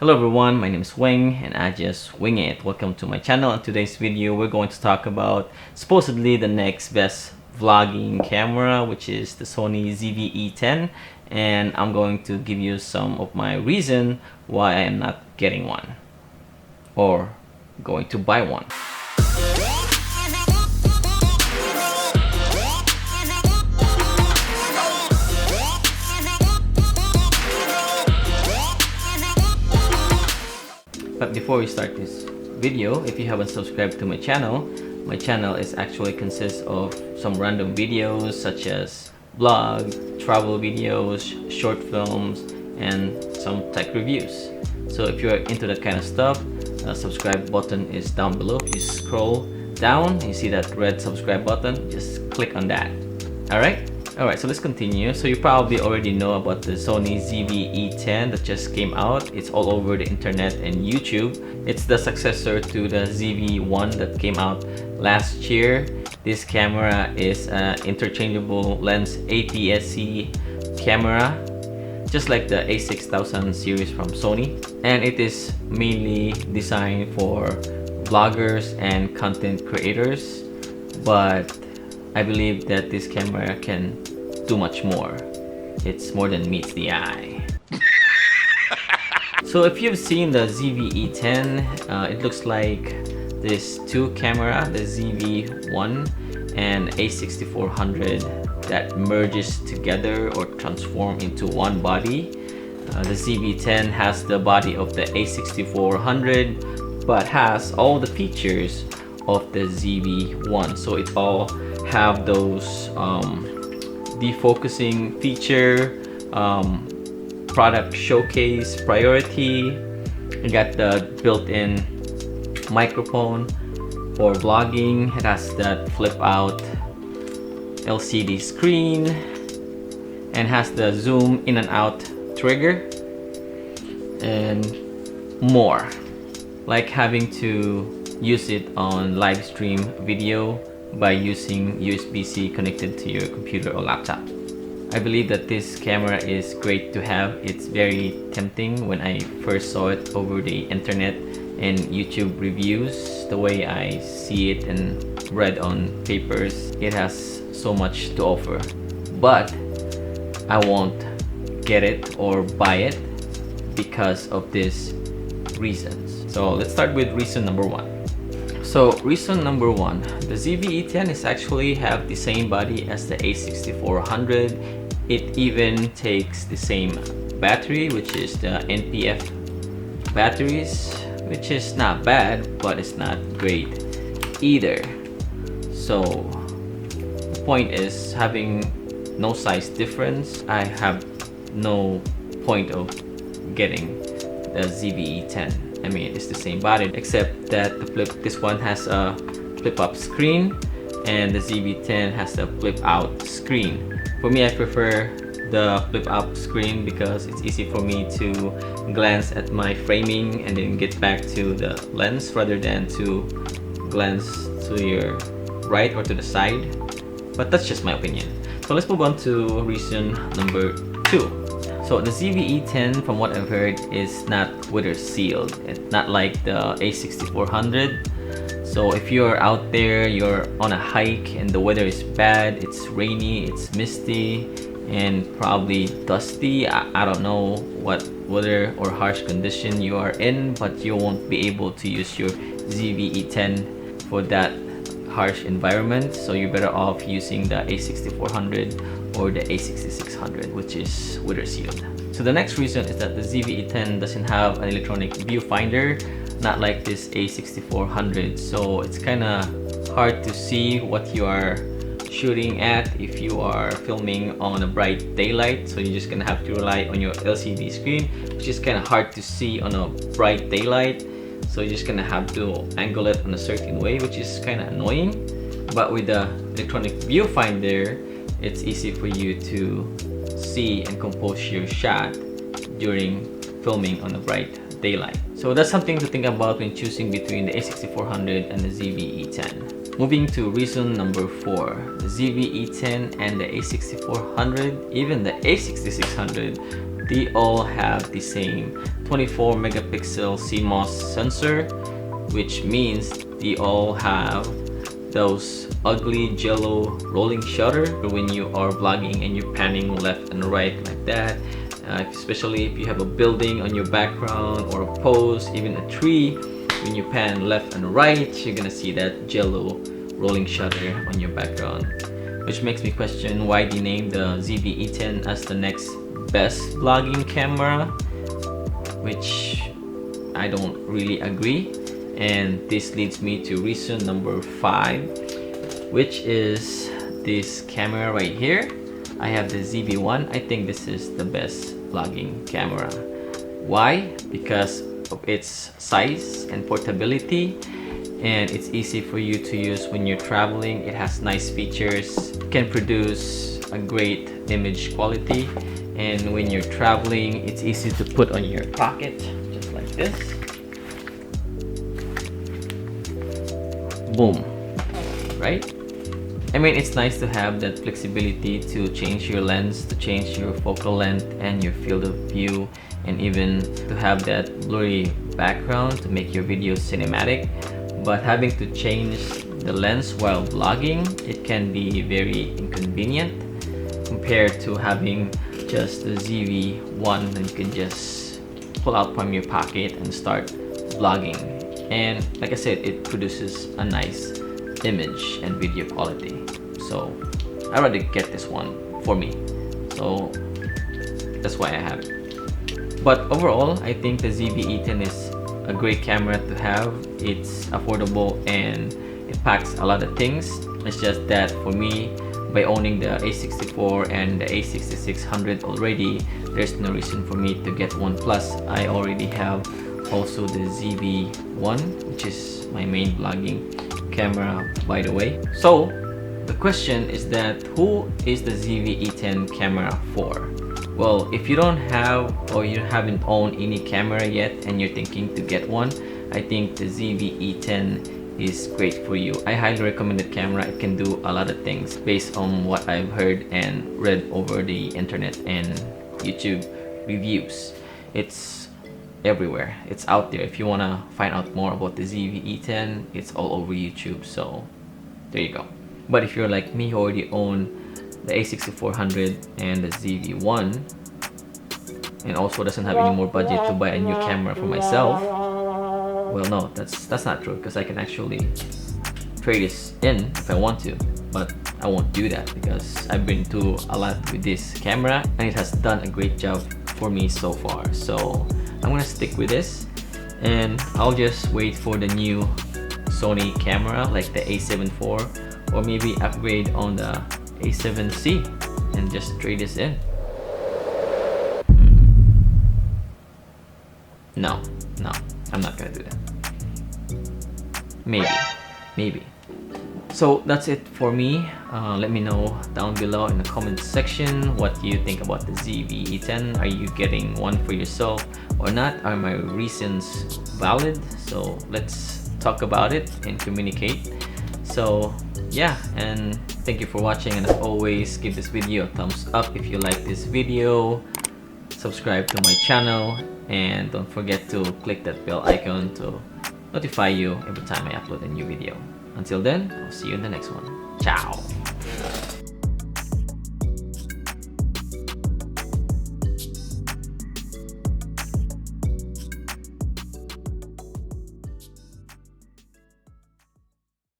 Hello everyone, my name is Wing and I just wing it. Welcome to my channel. In today's video, we're going to talk about supposedly the next best vlogging camera, which is the Sony ZV E10, and I'm going to give you some of my reason why I am not getting one or going to buy one. But before we start this video, if you haven't subscribed to my channel is actually consists of some random videos such as vlog, travel videos, short films, and some tech reviews. So if you're into that kind of stuff, the subscribe button is down below. If you scroll down, you see that red subscribe button, just click on that. Alright, so let's continue. So you probably already know about the Sony ZV E10 that just came out. It's all over the internet and YouTube. It's the successor to the ZV-1 that came out last year. This camera is an interchangeable lens APS-C camera, just like the A6000 series from Sony. And it is mainly designed for vloggers and content creators. But I believe that this camera can do much more. It's more than meets the eye. So if you've seen the ZV E10, it looks like this two camera, the ZV-1 and A6400, that merges together or transform into one body. The ZV-10 has the body of the A6400 but has all the features of the ZV-1, so it all have those defocusing feature, product showcase priority. You got the built-in microphone for vlogging. It has that flip out LCD screen and has the zoom in and out trigger and more, like having to use it on live stream video by using USB-C connected to your computer or laptop. I believe that this camera is great to have. It's very tempting when I first saw it over the internet and YouTube reviews. The way I see it and read on papers, it has so much to offer. But I won't get it or buy it because of these reasons. So let's start with reason number one. So reason number one, the ZV E10 is actually have the same body as the A6400. It even takes the same battery, which is the NPF batteries, which is not bad, but it's not great either. So the point is, having no size difference, I have no point of getting the ZV E10. I mean, it's the same body, except that this one has a flip-up screen and the ZV-10 has the flip-out screen. For me, I prefer the flip-up screen because it's easy for me to glance at my framing and then get back to the lens rather than to glance to your right or to the side. But that's just my opinion. So let's move on to reason number two. So the ZV E10, from what I've heard, is not weather sealed. It's not like the A6400. So if you're out there, you're on a hike and the weather is bad, it's rainy, it's misty, and probably dusty. I don't know what weather or harsh condition you are in, but you won't be able to use your ZV E10 for that harsh environment. So you're better off using the A6400 or the A6600, which is weather sealed. So the next reason is that the ZV E10 doesn't have an electronic viewfinder, not like this A6400. So it's kind of hard to see what you are shooting at if you are filming on a bright daylight. So you're just gonna have to rely on your LCD screen, which is kind of hard to see on a bright daylight. So you're just gonna have to angle it in a certain way, which is kind of annoying. But with the electronic viewfinder, it's easy for you to see and compose your shot during filming on a bright daylight. So that's something to think about when choosing between the A6400 and the ZV E10. Moving to reason number 4, the ZV E10 and the A6400, even the A6600, they all have the same 24 megapixel CMOS sensor, which means they all have those ugly jello rolling shutter when you are vlogging and you're panning left and right like that. Especially if you have a building on your background or a pose, even a tree, when you pan left and right, you're gonna see that jello rolling shutter on your background, which makes me question why they named the ZV E10 as the next best vlogging camera, which I don't really agree. And this leads me to reason number 5, which is this camera right here. I have the ZV-1. I think this is the best vlogging camera. Why? Because of its size and portability, and it's easy for you to use when you're traveling. It has nice features, can produce a great image quality, and when you're traveling, it's easy to put on your pocket, just like this. Boom, right? I mean, it's nice to have that flexibility to change your lens, to change your focal length and your field of view, and even to have that blurry background to make your videos cinematic. But having to change the lens while vlogging, it can be very inconvenient compared to having just the ZV-1 that you can just pull out from your pocket and start vlogging. And like I said, it produces a nice image and video quality. So I'd rather get this one for me. So that's why I have it. But overall, I think the ZV E10 is a great camera to have. It's affordable and it packs a lot of things. It's just that for me, by owning the A64 and the A6600 already, there's no reason for me to get one. Plus, I already have also the ZV-1, which is my main vlogging camera, by the way. So the question is that who is the ZV E10 camera for? Well, if you don't have or you haven't owned any camera yet and you're thinking to get one, I think the ZV E10 is great for you. I highly recommend the camera. It can do a lot of things based on what I've heard and read over the internet and YouTube reviews. It's everywhere. It's out there. If you want to find out more about the ZV E10, it's all over YouTube. So there you go. But if you're like me who already own the A6400 and the ZV-1 and also doesn't have any more budget to buy a new camera for myself, well, no, that's not true, because I can actually trade this in if I want to, but I won't do that because I've been through a lot with this camera and it has done a great job for me so far. So I'm gonna stick with this and I'll just wait for the new Sony camera like the A7 IV, or maybe upgrade on the A7C and just trade this in. No, I'm not gonna do that. Maybe. So that's it for me. Let me know down below in the comment section what you think about the ZV E10. Are you getting one for yourself or not? Are my reasons valid? So let's talk about it and communicate. So yeah, and thank you for watching, and as always, give this video a thumbs up if you like this video, subscribe to my channel, and don't forget to click that bell icon to notify you every time I upload a new video. Until then, I'll see you in the next one. Ciao!